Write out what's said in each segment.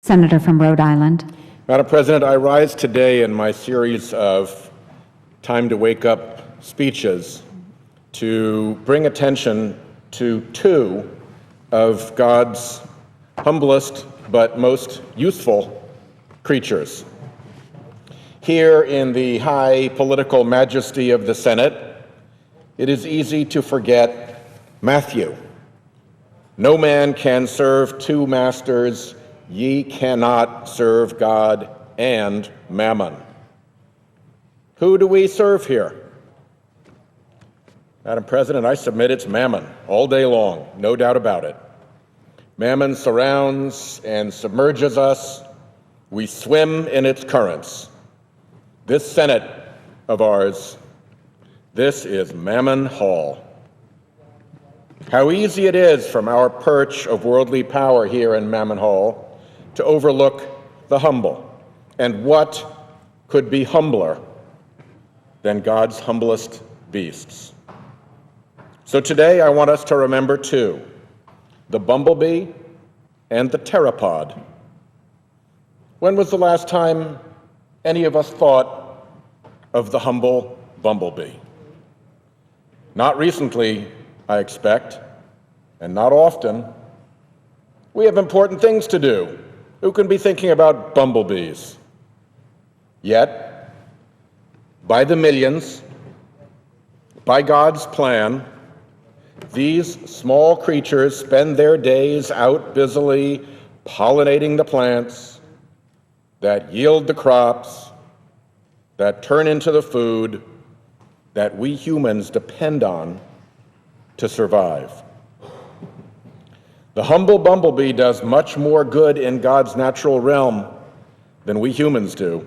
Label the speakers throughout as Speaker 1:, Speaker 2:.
Speaker 1: Senator from Rhode Island.
Speaker 2: Madam President, I rise today in my series of Time to Wake Up speeches to bring attention to two of God's humblest but most useful creatures. Here in the high political majesty of the Senate, it is easy to forget Matthew. No man can serve two masters. Ye cannot serve God and mammon. Who do we serve here? Madam President, I submit it's mammon all day long, no doubt about it. Mammon surrounds and submerges us. We swim in its currents. This Senate of ours, this is Mammon Hall. How easy it is from our perch of worldly power here in Mammon Hall to overlook the humble. And what could be humbler than God's humblest beasts? So today I want us to remember two, the bumblebee and the pteropod. When was the last time any of us thought of the humble bumblebee? Not recently, I expect, and not often. We have important things to do. Who can be thinking about bumblebees? Yet, by the millions, by God's plan, these small creatures spend their days out busily pollinating the plants that yield the crops, that turn into the food that we humans depend on to survive. The humble bumblebee does much more good in God's natural realm than we humans do.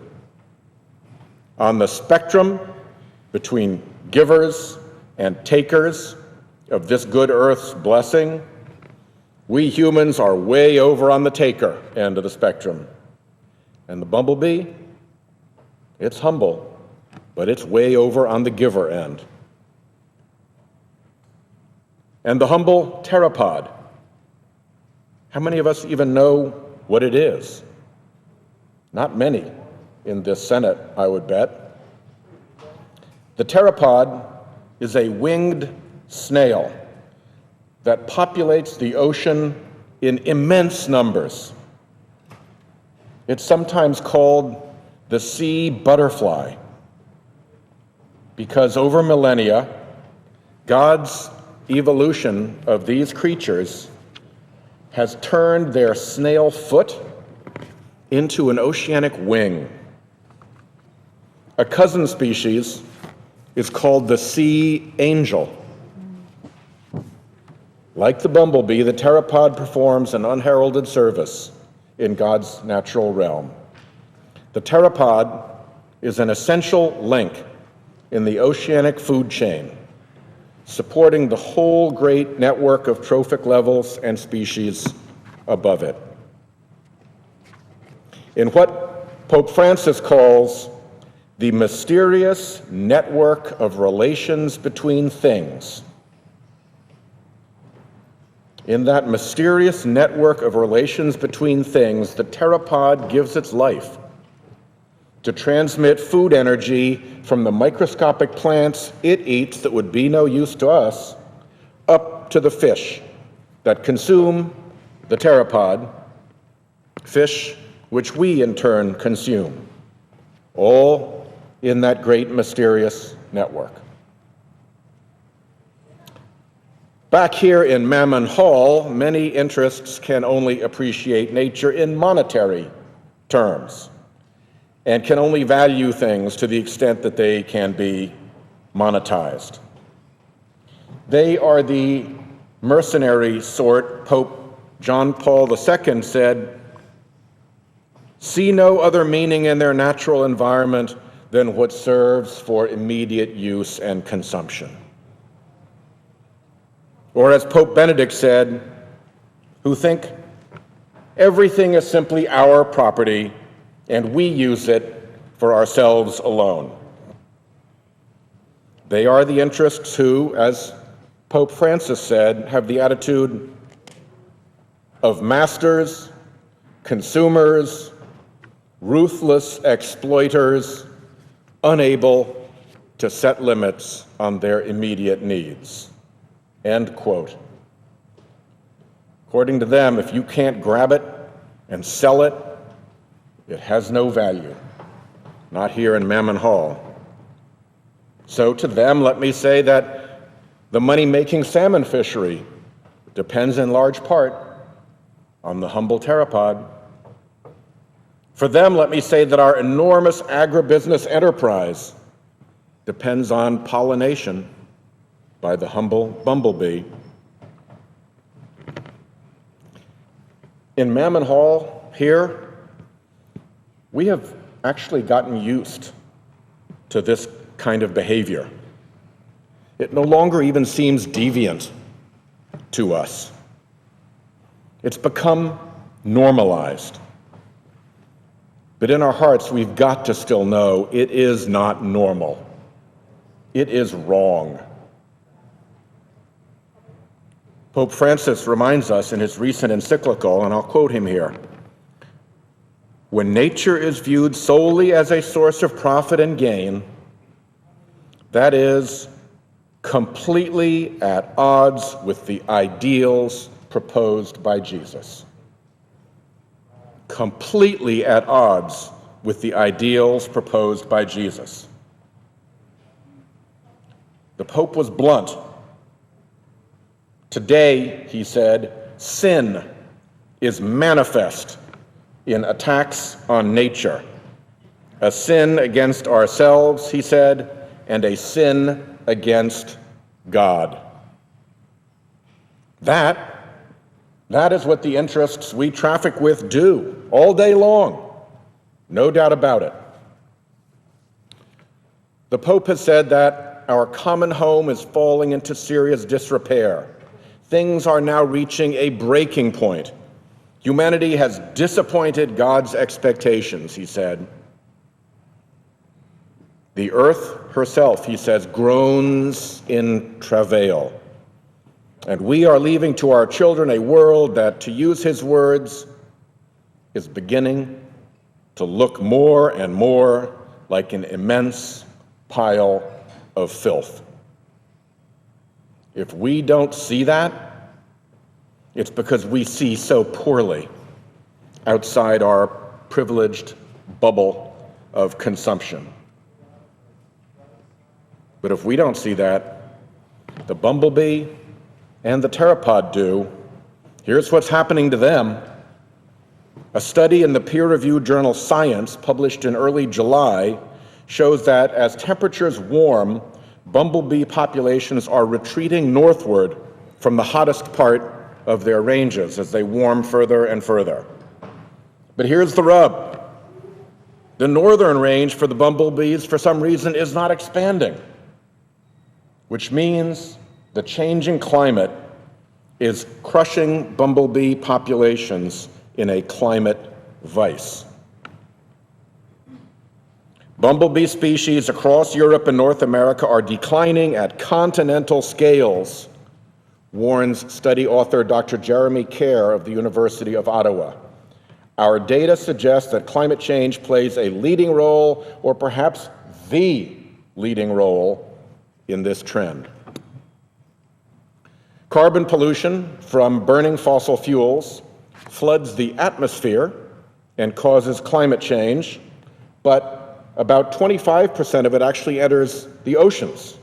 Speaker 2: On the spectrum between givers and takers of this good earth's blessing, we humans are way over on the taker end of the spectrum. And the bumblebee, it's humble, but it's way over on the giver end. And the humble pteropod, how many of us even know what it is? Not many in this Senate, I would bet. The pteropod is a winged snail that populates the ocean in immense numbers. It's sometimes called the sea butterfly because over millennia, God's evolution of these creatures has turned their snail foot into an oceanic wing. A cousin species is called the sea angel. Like the bumblebee, the pteropod performs an unheralded service in God's natural realm. The pteropod is an essential link in the oceanic food chain, supporting the whole great network of trophic levels and species above it. In what Pope Francis calls the mysterious network of relations between things, in that mysterious network of relations between things, the pteropod gives its life to transmit food energy from the microscopic plants it eats that would be no use to us, up to the fish that consume the pteropod, fish which we in turn consume, all in that great mysterious network. Back here in Mammon Hall, many interests can only appreciate nature in monetary terms and can only value things to the extent that they can be monetized. They are the mercenary sort. Pope John Paul II said, "See no other meaning in their natural environment than what serves for immediate use and consumption." Or as Pope Benedict said, who think everything is simply our property and we use it for ourselves alone. They are the interests who, as Pope Francis said, have the attitude of masters consumers, ruthless exploiters, unable to set limits on their immediate needs. End quote. According to them, if you can't grab it and sell it, it has no value. Not here in Mammon Hall. So to them, let me say that the money-making salmon fishery depends in large part on the humble pteropod. For them, let me say that our enormous agribusiness enterprise depends on pollination by the humble bumblebee. In Mammon Hall here, we have actually gotten used to this kind of behavior. It no longer even seems deviant to us. It's become normalized. But in our hearts, we've got to still know it is not normal. It is wrong. Pope Francis reminds us in his recent encyclical, and I'll quote him here, "When nature is viewed solely as a source of profit and gain, that is completely at odds with the ideals proposed by Jesus." Completely at odds with the ideals proposed by Jesus. The Pope was blunt. Today, he said, sin is manifest in attacks on nature. A sin against ourselves, he said, and a sin against God. That is what the interests we traffic with do all day long, no doubt about it. The Pope has said that our common home is falling into serious disrepair. Things are now reaching a breaking point. Humanity has disappointed God's expectations, he said. The earth herself, he says, groans in travail. And we are leaving to our children a world that, to use his words, is beginning to look more and more like an immense pile of filth. If we don't see that, it's because we see so poorly outside our privileged bubble of consumption. But if we don't see that, the bumblebee and the pteropod do. Here's what's happening to them. A study in the peer-reviewed journal Science, published in early July, shows that as temperatures warm, bumblebee populations are retreating northward from the hottest part of their ranges as they warm further and further. But here's the rub. The northern range for the bumblebees, for some reason, is not expanding, which means the changing climate is crushing bumblebee populations in a climate vice. Bumblebee species across Europe and North America are declining at continental scales, warns study author Dr. Jeremy Kerr of the University of Ottawa. Our data suggests that climate change plays a leading role, or perhaps the leading role, in this trend. Carbon pollution from burning fossil fuels floods the atmosphere and causes climate change, but about 25% of it actually enters the oceans.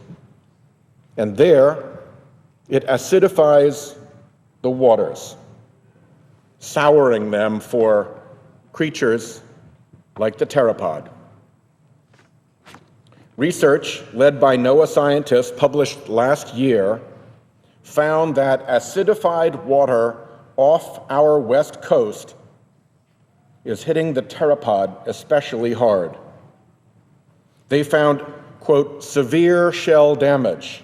Speaker 2: And there, it acidifies the waters, souring them for creatures like the pteropod. Research led by NOAA scientists published last year found that acidified water off our west coast is hitting the pteropod especially hard. They found, quote, severe shell damage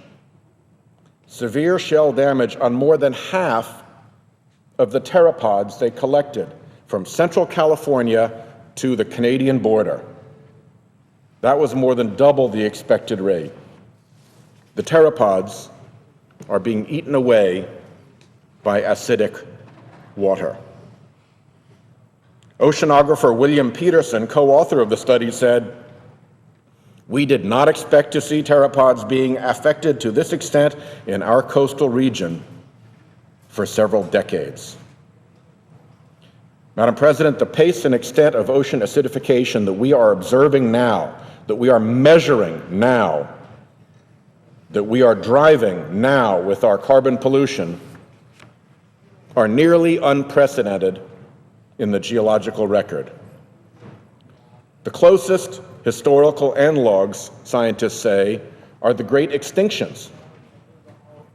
Speaker 2: on more than half of the pteropods they collected from Central California to the Canadian border. That was more than double the expected rate. The pteropods are being eaten away by acidic water. Oceanographer William Peterson, co-author of the study, said, "We did not expect to see pteropods being affected to this extent in our coastal region for several decades." Madam President, the pace and extent of ocean acidification that we are observing now, that we are measuring now, that we are driving now with our carbon pollution are nearly unprecedented in the geological record. The closest historical analogs, scientists say, are the great extinctions,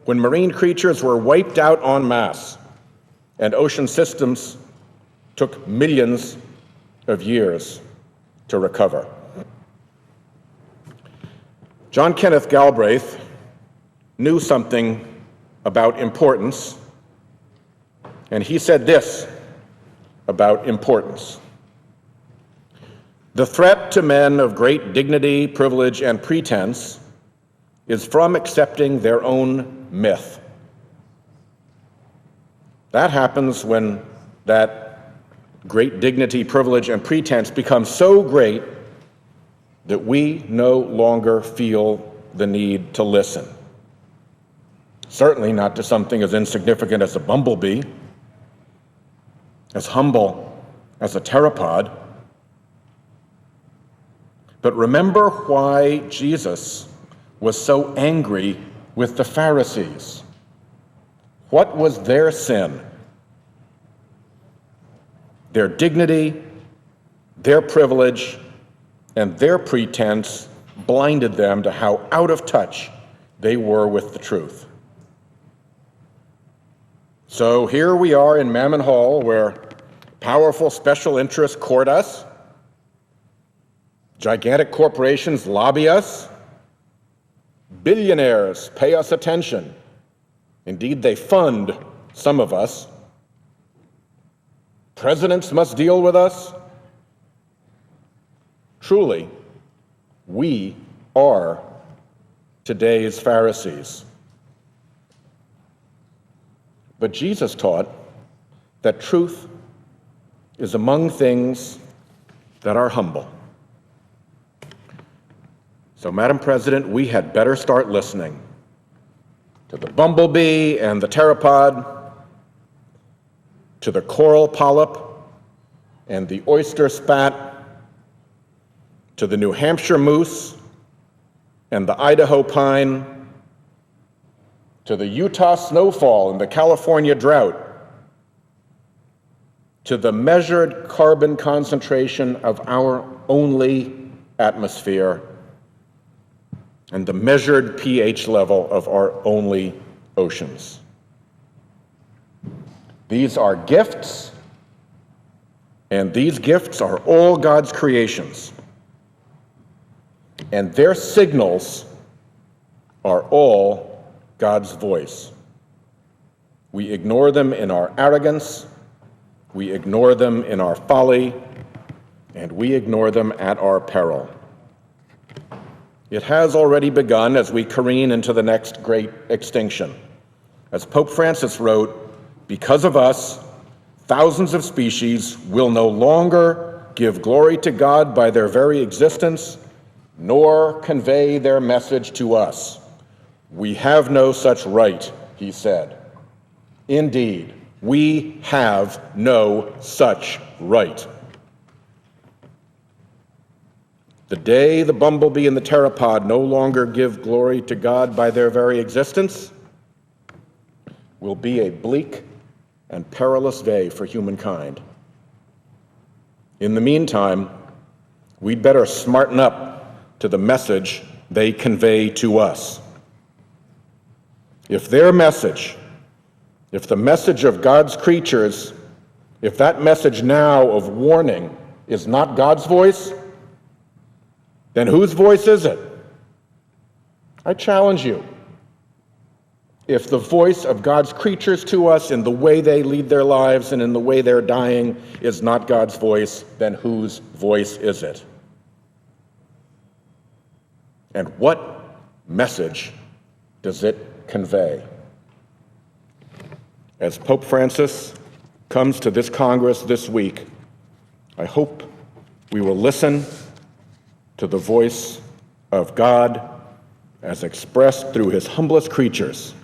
Speaker 2: when marine creatures were wiped out en masse and ocean systems took millions of years to recover. John Kenneth Galbraith knew something about importance, and he said this about importance: "The threat to men of great dignity, privilege, and pretense is from accepting their own myth." That happens when that great dignity, privilege, and pretense becomes so great that we no longer feel the need to listen. Certainly not to something as insignificant as a bumblebee, as humble as a pteropod. But remember why Jesus was so angry with the Pharisees. What was their sin? Their dignity, their privilege, and their pretense blinded them to how out of touch they were with the truth. So here we are in Mammon Hall, where powerful special interests court us, gigantic corporations lobby us, billionaires pay us attention. Indeed, they fund some of us. Presidents must deal with us. Truly, we are today's Pharisees. But Jesus taught that truth is among things that are humble. So, Madam President, we had better start listening to the bumblebee and the pteropod, to the coral polyp and the oyster spat, to the New Hampshire moose and the Idaho pine, to the Utah snowfall and the California drought, to the measured carbon concentration of our only atmosphere and the measured pH level of our only oceans. These are gifts, and these gifts are all God's creations, and their signals are all God's voice. We ignore them in our arrogance, we ignore them in our folly, and we ignore them at our peril. It has already begun as we careen into the next great extinction. As Pope Francis wrote, "Because of us, thousands of species will no longer give glory to God by their very existence, nor convey their message to us. We have no such right," he said. Indeed, we have no such right. The day the bumblebee and the pteropod no longer give glory to God by their very existence will be a bleak and perilous day for humankind. In the meantime, we'd better smarten up to the message they convey to us. If their message, if the message of God's creatures, if that message now of warning is not God's voice, then whose voice is it? I challenge you. If the voice of God's creatures to us in the way they lead their lives and in the way they're dying is not God's voice, then whose voice is it? And what message does it convey? As Pope Francis comes to this Congress this week, I hope we will listen to the voice of God as expressed through his humblest creatures,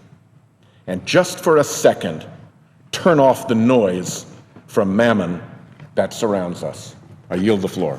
Speaker 2: and just for a second, turn off the noise from mammon that surrounds us. I yield the floor.